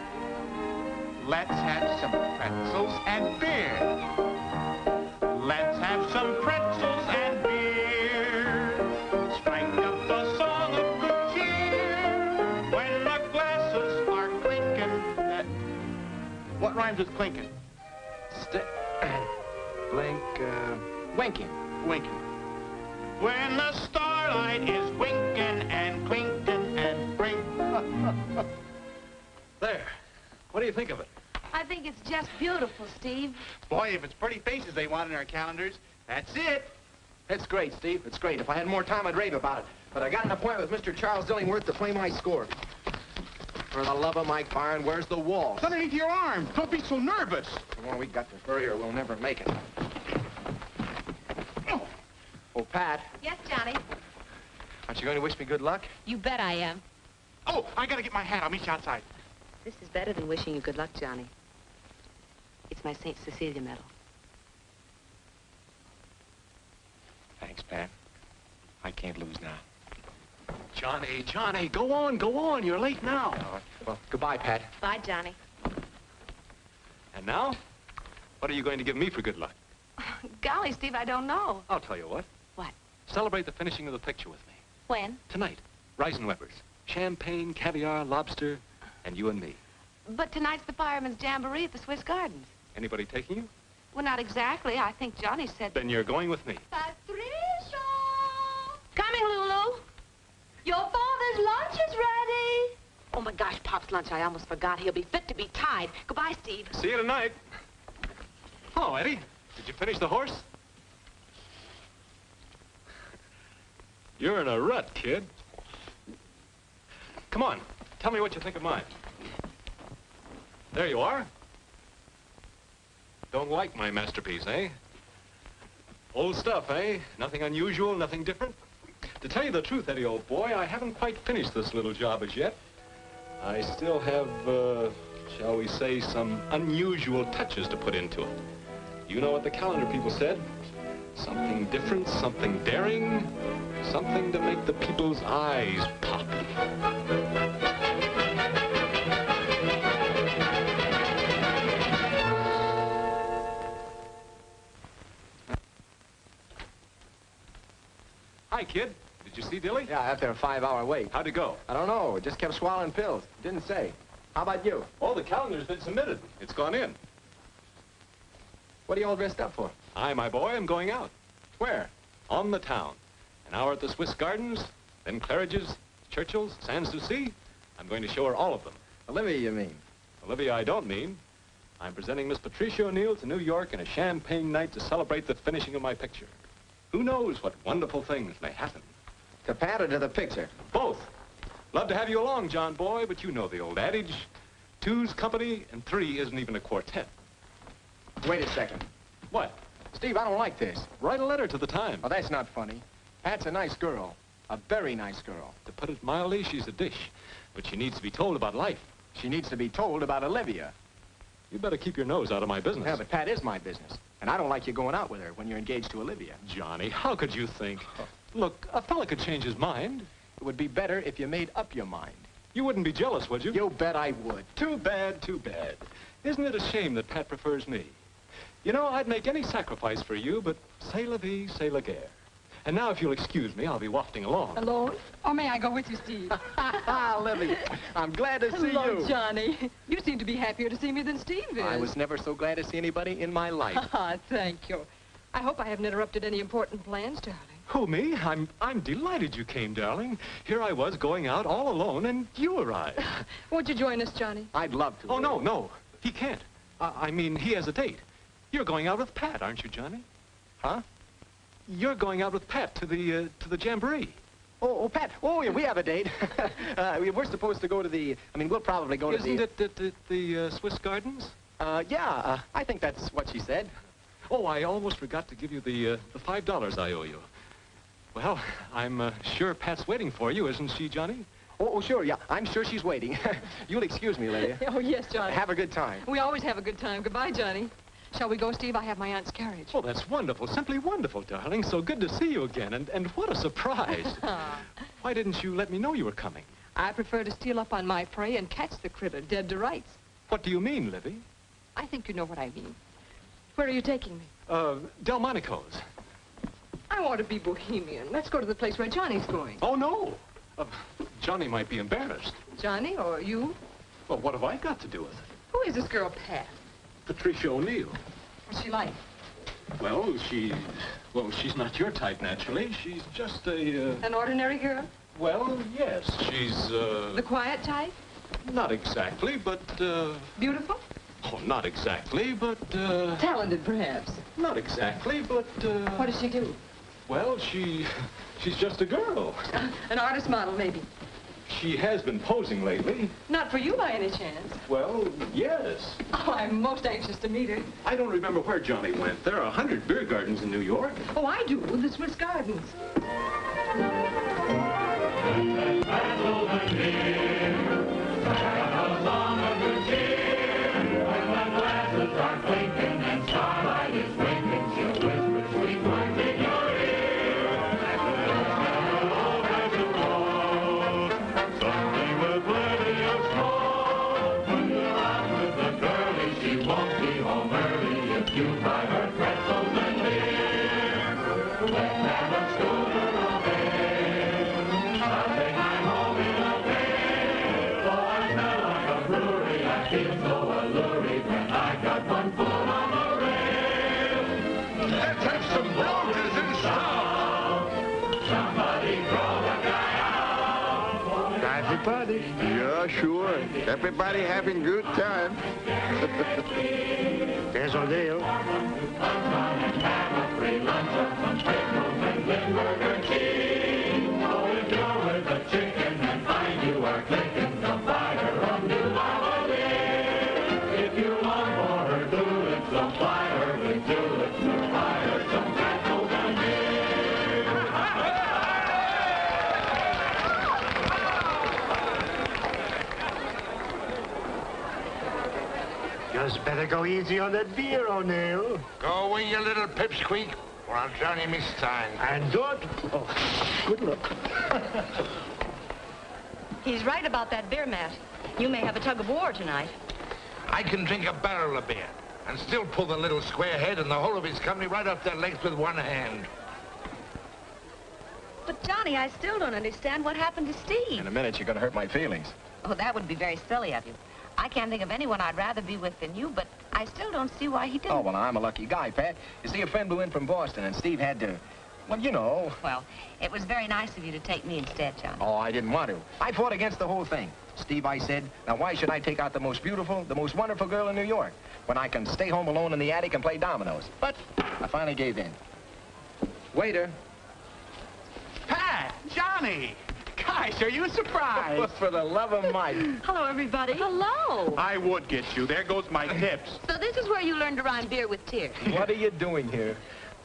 Let's have some pretzels and beer. Let's have some pretzels and beer. Strike up a song of good cheer when the glasses are clinking. What rhymes with clinking? Winking. Winking. When the starlight is winking and clinking and bring. There. What do you think of it? I think it's just beautiful, Steve. Boy, if it's pretty faces they want in our calendars, that's it. It's great, Steve. It's great. If I had more time, I'd rave about it. But I got an appointment with Mr. Charles Dillingworth to play my score. For the love of Mike Byron, where's the wall? It's underneath your arm. Don't be so nervous. Come on, we got to hurry or we'll never make it. Oh, Pat, Yes, Johnny. aren't you going to wish me good luck? You bet I am. Oh, I gotta get my hat. I'll meet you outside. This is better than wishing you good luck, Johnny. It's my St. Cecilia medal. Thanks, Pat. I can't lose now. Johnny, go on. You're late now. Well, goodbye, Pat. Bye, Johnny. And now, what are you going to give me for good luck? Golly, Steve, I don't know. I'll tell you what. What? Celebrate the finishing of the picture with me. When? Tonight. Reisenweber's. Champagne, caviar, lobster, and you and me. But tonight's the Fireman's Jamboree at the Swiss Gardens. Anybody taking you? Well, not exactly. I think Johnny said... Then you're going with me. Patricia! Coming, Lulu. Your father's lunch is ready. Oh, my gosh, Pop's lunch. I almost forgot. He'll be fit to be tied. Goodbye, Steve. See you tonight. Oh, Eddie, did you finish the horse? You're in a rut, kid. Come on, tell me what you think of mine. There you are. Don't like my masterpiece, eh? Old stuff, eh? Nothing unusual, nothing different. To tell you the truth, Eddie, old boy, I haven't quite finished this little job as yet. I still have, shall we say, some unusual touches to put into it. You know what the calendar people said? Something different, something daring, something to make the people's eyes pop. Hi, kid. Did you see Dilly? Yeah, after a 5-hour wait. How'd it go? I don't know. Just kept swallowing pills. Didn't say. How about you? Oh, the calendar's been submitted. It's gone in. What are you all dressed up for? I, my boy, am going out. Where? On the town. An hour at the Swiss Gardens, then Claridge's, Churchill's, Sans Souci. I'm going to show her all of them. Olivia, you mean? Olivia, I don't mean. I'm presenting Miss Patricia O'Neill to New York in a champagne night to celebrate the finishing of my picture. Who knows what wonderful things may happen? To Pat or to the picture? Both. Love to have you along, John boy, but you know the old adage. Two's company and three isn't even a quartet. Wait a second. What? Steve, I don't like this. Write a letter to the Times. Oh, that's not funny. Pat's a nice girl. A very nice girl. To put it mildly, she's a dish. But she needs to be told about life. She needs to be told about Olivia. You better keep your nose out of my business. Yeah, but Pat is my business. And I don't like you going out with her when you're engaged to Olivia. Johnny, how could you think? Look, a fella could change his mind. It would be better if you made up your mind. You wouldn't be jealous, would you? You bet I would. Too bad, too bad. Isn't it a shame that Pat prefers me? You know, I'd make any sacrifice for you, but c'est la vie, c'est la guerre. And now, if you'll excuse me, I'll be wafting along. Alone? Or may I go with you, Steve? Libby, I'm glad to see Hello, you. Johnny. You seem to be happier to see me than Steve is. I was never so glad to see anybody in my life. Thank you. I hope I haven't interrupted any important plans, darling. Who, me? I'm delighted you came, darling. Here I was going out all alone, and you arrived. Won't you join us, Johnny? I'd love to. Oh, no. He can't. I mean, he has a date. You're going out with Pat, aren't you, Johnny? Huh? You're going out with Pat to the jamboree. Oh, Pat. Oh, yeah, we have a date. We're supposed to go to the... I mean, we'll probably go to the... Isn't it the Swiss Gardens? Yeah, I think that's what she said. Oh, I almost forgot to give you the $5 I owe you. Well, I'm sure Pat's waiting for you, isn't she, Johnny? Oh, sure, yeah. I'm sure she's waiting. You'll excuse me, Lydia. Oh, yes, Johnny. Have a good time. We always have a good time. Goodbye, Johnny. Shall we go, Steve? I have my aunt's carriage. Oh, that's wonderful. Simply wonderful, darling. So good to see you again. And what a surprise. Why didn't you let me know you were coming? I prefer to steal up on my prey and catch the critter dead to rights. What do you mean, Livy? I think you know what I mean. Where are you taking me? Delmonico's. I want to be bohemian. Let's go to the place where Johnny's going. Oh, no. Johnny might be embarrassed. Johnny or you? Well, what have I got to do with it? Who is this girl, Pat? Patricia O'Neill. What's she like? Well, she's not your type, naturally. She's just a, An ordinary girl? Well, yes. She's, The quiet type? Not exactly, but, Beautiful? Oh, not exactly, but, Talented, perhaps? Not exactly, but, What does she do? Well, she's just a girl. An artist model, maybe? She has been posing lately. Not for you by any chance. Well, yes. Oh, I'm most anxious to meet her. I don't remember where Johnny went. There are 100 beer gardens in New York. Oh, I do. The Swiss Gardens. Party. Yeah, sure. Everybody having good time. There's O'Neill. If you want more tulips, supply her with tulips, supply her some pretzels and Just better go easy on that beer, O'Neill. Go away, you little pipsqueak, or I'll drown him this time. And don't... Oh, good luck. He's right about that beer, Matt. You may have a tug of war tonight. I can drink a barrel of beer and still pull the little square head and the whole of his company right off their legs with one hand. But, Johnny, I still don't understand what happened to Steve. In a minute, you're going to hurt my feelings. Oh, that would be very silly of you. I can't think of anyone I'd rather be with than you, but I still don't see why he didn't. Oh, well, I'm a lucky guy, Pat. You see, a friend blew in from Boston, and Steve had to... Well, you know. Well, it was very nice of you to take me instead, Johnny. Oh, I didn't want to. I fought against the whole thing. Steve, I said, now why should I take out the most beautiful, the most wonderful girl in New York when I can stay home alone in the attic and play dominoes? But I finally gave in. Waiter. Pat! Johnny! Gosh, are you surprised? For the love of Mike. Hello, everybody. Hello. I would get you. There goes my tips. So this is where you learn to rhyme beer with tears. What are you doing here?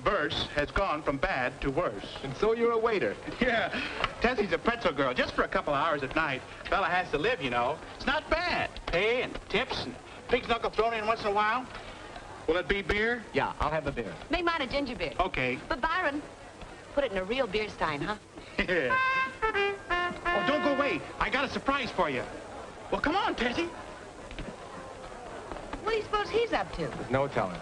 Verse has gone from bad to worse. And so you're a waiter. Yeah. Tessie's a pretzel girl, just for a couple of hours at night. Fella has to live, you know. It's not bad. Pay and tips and pig's knuckle thrown in once in a while. Will it be beer? Yeah, I'll have a beer. Make mine a ginger beer. Okay. But Byron, put it in a real beer stein, huh? Yeah. Oh, don't go away. I got a surprise for you. Well, come on, Tessie. What do you suppose he's up to? There's no telling.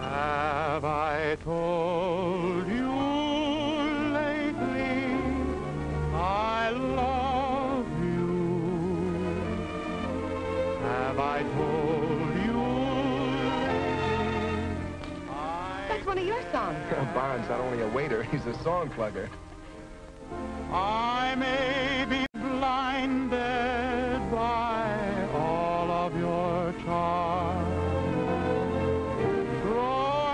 Have I told you lately I love you? Have I told you That's one of your songs. Byron's not only a waiter, he's a song plugger. I may be blinded by all of your charm, grow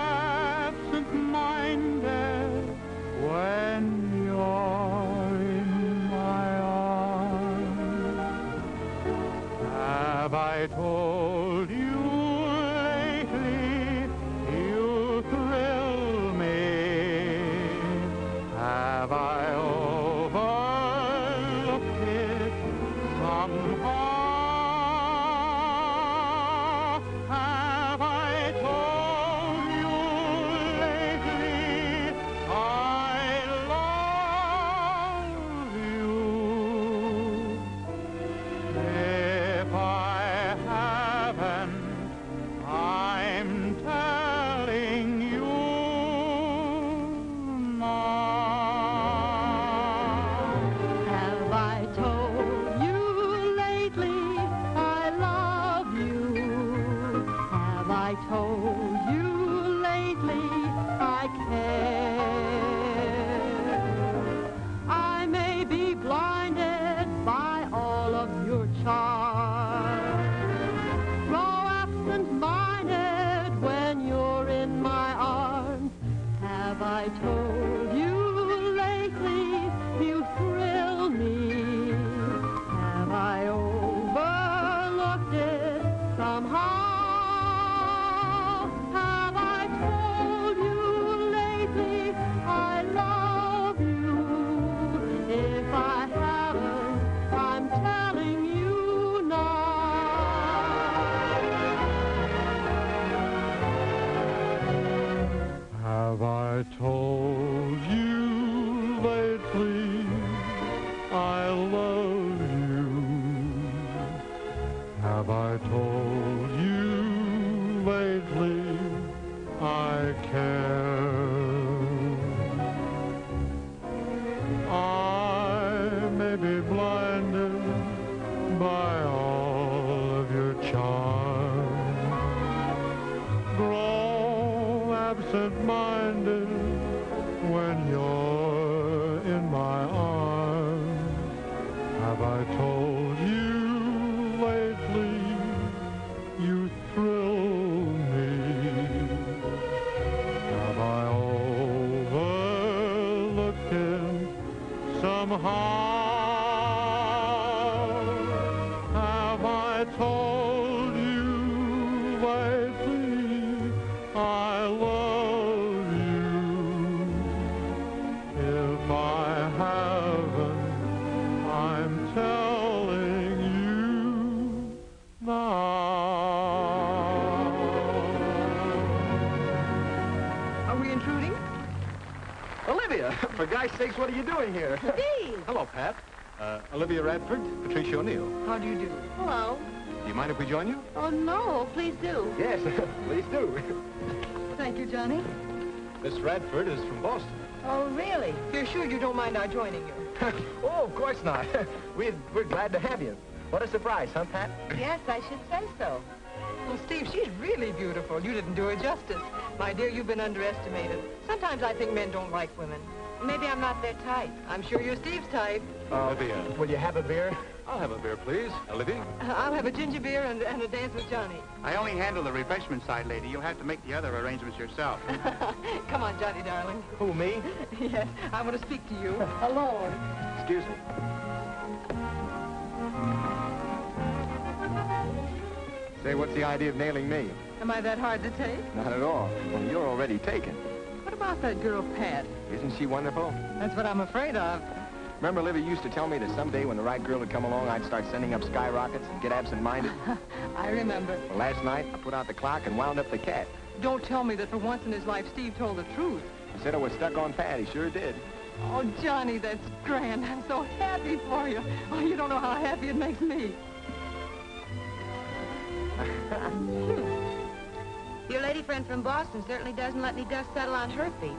absent-minded when you're in my arms. Have I told you lately you thrill me? Have I overlooked it somehow? Have I told you lately I love you? If I haven't, I'm telling you Have I told you lately I love you? Have I told you lately I care? I may be blinded by all of your charms, grow absent-minded when you're in my arms. Have I told you lately you thrill me? Have I overlooked it somehow? Have I told you lately I love you? If I haven't, I'm telling you now. Have I told you lately I love you? Have I told you lately I care? I may be blinded by all of your charm, grow absent-minded when you're in my arms. Have I told you lately you thrill me? Have I overlooked it somehow? Have I told you lately I love you? If I haven't, I'm telling you now. Are we intruding? Olivia, for God's sakes, what are you doing here? Steve! Hello, Pat. Olivia Radford, Patricia O'Neill. How do you do? Hello. Do you mind if we join you? Oh, no, please do. Yes, please do. Thank you, Johnny. Miss Radford is from Boston. Oh, really? You're sure you don't mind our joining you? Oh, of course not. We're glad to have you. What a surprise, huh, Pat? Yes, I should say so. Well, Steve, she's really beautiful. You didn't do her justice. My dear, you've been underestimated. Sometimes I think men don't like women. Maybe I'm not their type. I'm sure you're Steve's type. Olivia. Will you have a beer? I'll have a beer, please. Olivia? I'll have a ginger beer and a dance with Johnny. I only handle the refreshment side, lady. You'll have to make the other arrangements yourself. Come on, Johnny, darling. Who, me? Yes, I want to speak to you. Alone. Excuse me. Say, what's the idea of nailing me? Am I that hard to take? Not at all. Well, you're already taken. What about that girl, Pat? Isn't she wonderful? That's what I'm afraid of. Remember, Olivia used to tell me that someday when the right girl would come along, I'd start sending up skyrockets and get absent-minded? I remember. Well, last night, I put out the clock and wound up the cat. Don't tell me that for once in his life, Steve told the truth. He said I was stuck on Pat. He sure did. Oh, Johnny, that's grand. I'm so happy for you. Oh, you don't know how happy it makes me. Your lady friend from Boston certainly doesn't let any dust settle on her feet.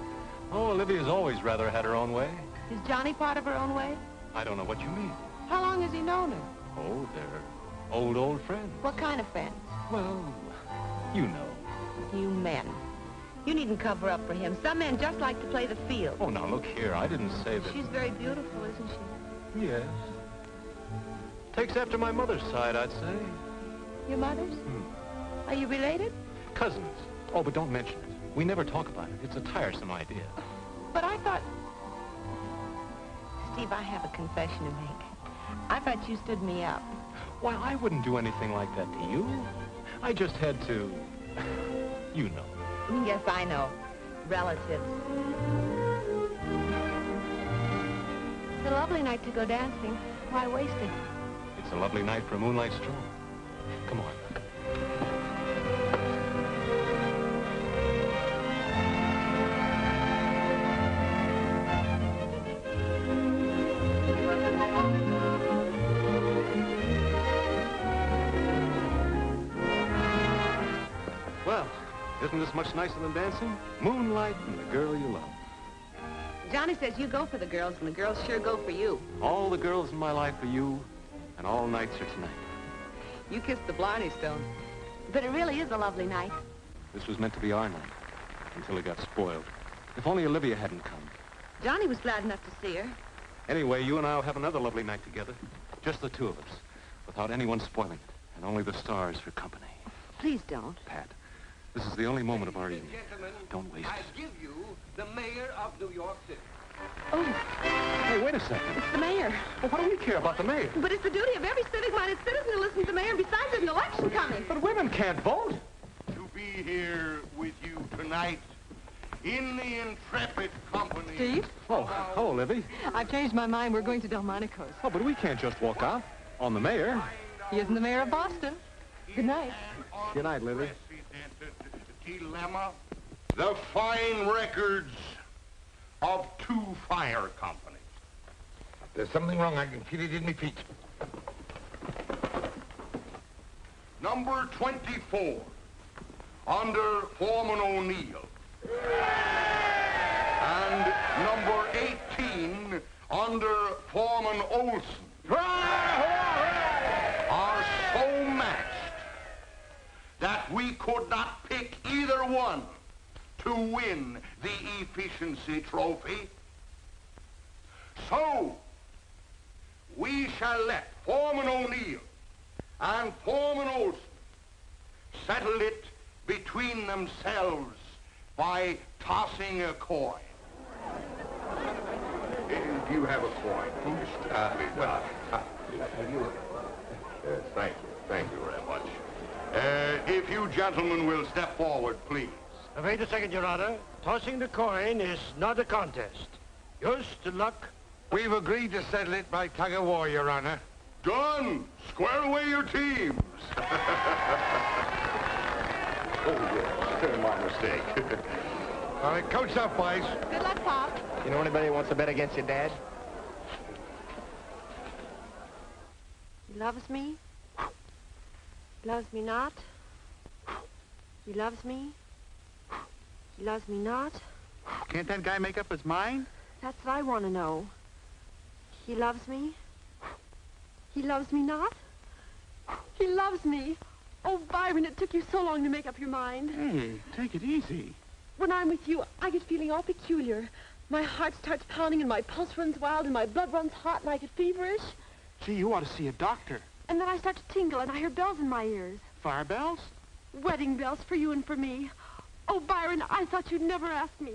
Oh, Olivia's always rather had her own way. Is Johnny part of her own way? I don't know what you mean. How long has he known her? Oh, they're old friends. What kind of friends? Well, you know. You men. You needn't cover up for him. Some men just like to play the field. Oh, now, look here. I didn't say that. She's very beautiful, isn't she? Yes. Takes after my mother's side, I'd say. Your mother's? Are you related? Cousins. Oh, but don't mention it. We never talk about it. It's a tiresome idea. But I thought... Steve, I have a confession to make. I thought you stood me up. Why, I wouldn't do anything like that to you. I just had to... You know. Yes, I know. Relatives. It's a lovely night to go dancing. Why waste it? It's a lovely night for a moonlight stroll. Come on. Well, isn't this much nicer than dancing? Moonlight and the girl you love. Johnny says you go for the girls, and the girls sure go for you. All the girls in my life are you, and all nights are tonight. You kissed the Blarney Stone. But it really is a lovely night. This was meant to be our night, until it got spoiled. If only Olivia hadn't come. Johnny was glad enough to see her. Anyway, you and I will have another lovely night together. Just the two of us, without anyone spoiling it, and only the stars for company. Please don't. Pat, this is the only moment of our evening. Don't waste I it. give you the mayor of New York City. Oh, Hey, wait a second. it's the mayor. Well, what do we care about the mayor? But it's the duty of every civic-minded citizen to listen to the mayor, and besides, there's an election coming. But women can't vote. To be here with you tonight in the intrepid company. Steve? Oh, hello, Livy. I've changed my mind. We're going to Delmonico's. Oh, but we can't just walk out on the mayor. He isn't the mayor of Boston. Good night. Good night, Livy. Dilemma. The fine records of two fire companies. There's something wrong. I can feel it in my feet. Number 24, under Foreman O'Neill. And number 18, under Foreman Olson. Are so matched that we could not pick either one to win the efficiency trophy. So, we shall let Foreman O'Neill and Foreman Olson settle it between themselves by tossing a coin. Do you have a coin? Thank you very much. If you gentlemen will step forward, please. Wait a second, Your Honor. Tossing the coin is not a contest. Yours to luck. We've agreed to settle it by tug of war, Your Honor. Done. Square away your teams. My mistake. All right, coach up, boys. Good luck, Pop. You know anybody who wants to bet against your dad? He loves me. He loves me not. He loves me. He loves me not. Can't that guy make up his mind? That's what I want to know. He loves me. He loves me not. He loves me. Oh, Byron, it took you so long to make up your mind. Hey, take it easy. When I'm with you, I get feeling all peculiar. My heart starts pounding and my pulse runs wild and my blood runs hot and I get feverish. Gee, you ought to see a doctor. And then I start to tingle and I hear bells in my ears. Fire bells? Wedding bells for you and for me. Oh, Byron, I thought you'd never ask me.